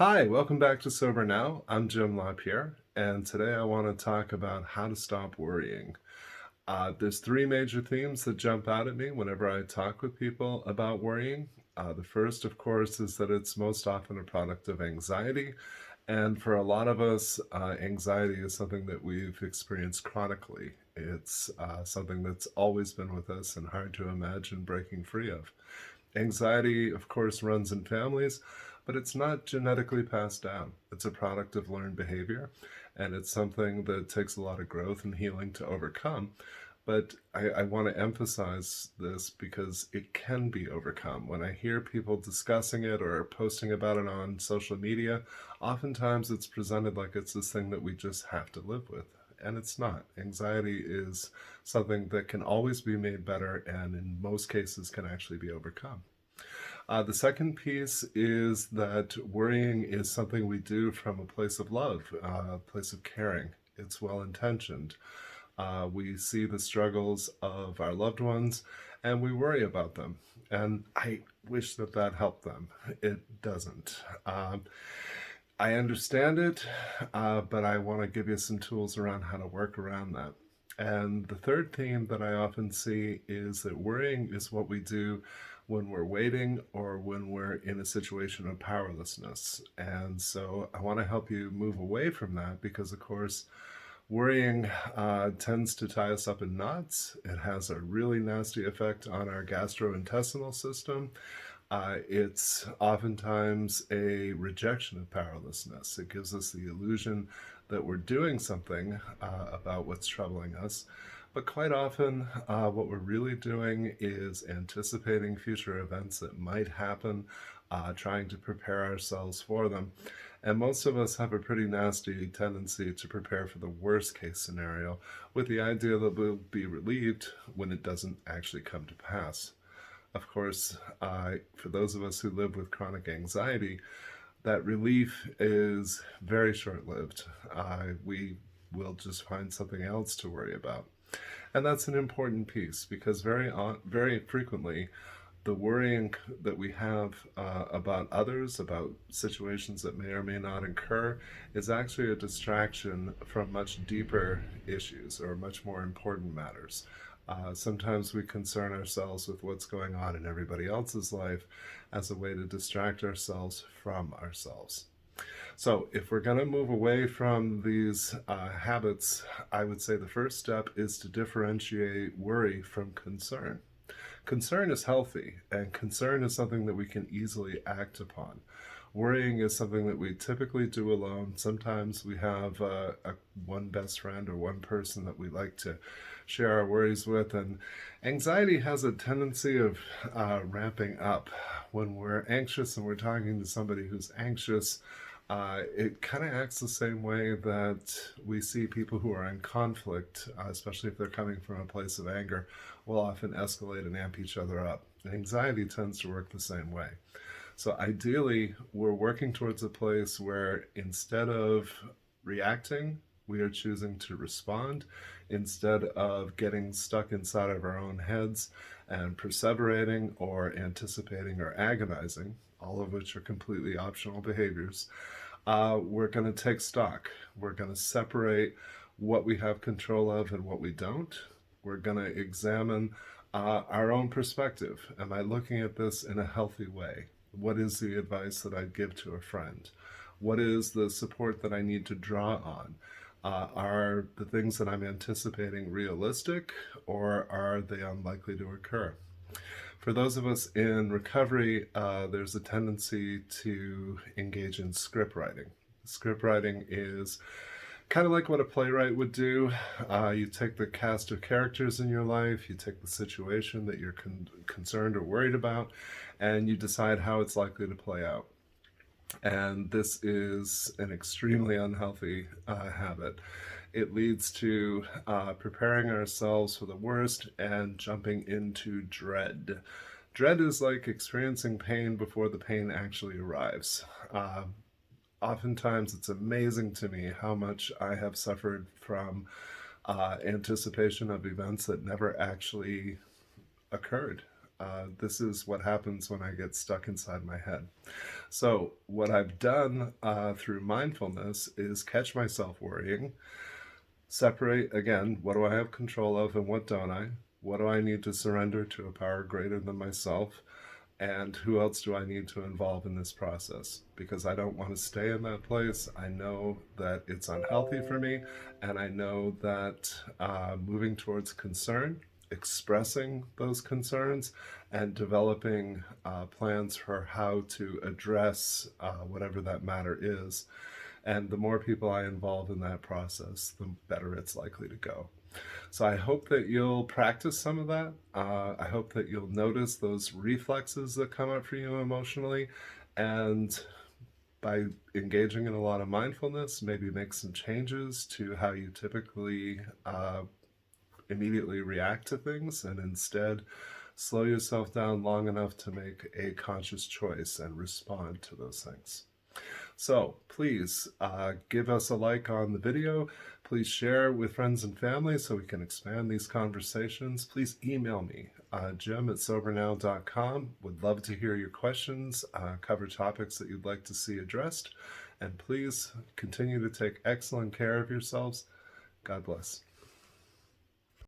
Hi, welcome back to Sober Now. I'm Jim LaPierre, and today I want to talk about how to stop worrying. There's three major themes that jump out at me whenever I talk with people about worrying. The first, of course, is that it's most often a product of anxiety. And for a lot of us, anxiety is something that we've experienced chronically. It's something that's always been with us and hard to imagine breaking free of. Anxiety, of course, runs in families, but it's not genetically passed down. It's a product of learned behavior, and it's something that takes a lot of growth and healing to overcome. But I want to emphasize this because it can be overcome. When I hear people discussing it or posting about it on social media, oftentimes it's presented like it's this thing that we just have to live with. And it's not. Anxiety is something that can always be made better and in most cases can actually be overcome. The second piece is that worrying is something we do from a place of love, a place of caring. It's well intentioned. We see the struggles of our loved ones and we worry about them. And I wish that that helped them. It doesn't. I understand it, but I want to give you some tools around how to work around that. And the third theme that I often see is that worrying is what we do when we're waiting or when we're in a situation of powerlessness. And so I want to help you move away from that because, of course, worrying tends to tie us up in knots. It has a really nasty effect on our gastrointestinal system. It's oftentimes a rejection of powerlessness. It gives us the illusion that we're doing something about what's troubling us. But quite often, what we're really doing is anticipating future events that might happen, trying to prepare ourselves for them. And most of us have a pretty nasty tendency to prepare for the worst case scenario with the idea that we'll be relieved when it doesn't actually come to pass. Of course, for those of us who live with chronic anxiety, that relief is very short lived. We will just find something else to worry about. And that's an important piece because very frequently, the worrying that we have about others, about situations that may or may not occur, is actually a distraction from much deeper issues or much more important matters. Sometimes we concern ourselves with what's going on in everybody else's life as a way to distract ourselves from ourselves. So, if we're going to move away from these habits, I would say the first step is to differentiate worry from concern. Concern is healthy, and concern is something that we can easily act upon. Worrying is something that we typically do alone. Sometimes we have one best friend or one person that we like to share our worries with, and anxiety has a tendency of ramping up. When we're anxious and we're talking to somebody who's anxious, it kind of acts the same way that we see people who are in conflict, especially if they're coming from a place of anger, will often escalate and amp each other up. And anxiety tends to work the same way. So ideally, we're working towards a place where instead of reacting, we are choosing to respond instead of getting stuck inside of our own heads and perseverating or anticipating or agonizing, all of which are completely optional behaviors. We're going to take stock. We're going to separate what we have control of and what we don't. We're going to examine our own perspective. Am I looking at this in a healthy way? What is the advice that I'd give to a friend? What is the support that I need to draw on? Are the things that I'm anticipating realistic or are they unlikely to occur? For those of us in recovery, there's a tendency to engage in script writing. Script writing is kind of like what a playwright would do. You take the cast of characters in your life, you take the situation that you're concerned or worried about, and you decide how it's likely to play out. And this is an extremely unhealthy habit. It leads to preparing ourselves for the worst and jumping into dread. Dread is like experiencing pain before the pain actually arrives. Oftentimes, it's amazing to me how much I have suffered from anticipation of events that never actually occurred. This is what happens when I get stuck inside my head. So, what I've done through mindfulness is catch myself worrying, separate again, what do I have control of and what don't I? What do I need to surrender to a power greater than myself? And who else do I need to involve in this process? Because I don't want to stay in that place. I know that it's unhealthy for me, and I know that moving towards concern, expressing those concerns, and developing plans for how to address whatever that matter is. And the more people I involve in that process, the better it's likely to go. So I hope that you'll practice some of that. I hope that you'll notice those reflexes that come up for you emotionally. And by engaging in a lot of mindfulness, maybe make some changes to how you typically immediately react to things, and instead slow yourself down long enough to make a conscious choice and respond to those things. So please give us a like on the video. Please share with friends and family so we can expand these conversations. Please email me, jim@sobernow.com. Would love to hear your questions, cover topics that you'd like to see addressed. And please continue to take excellent care of yourselves. God bless.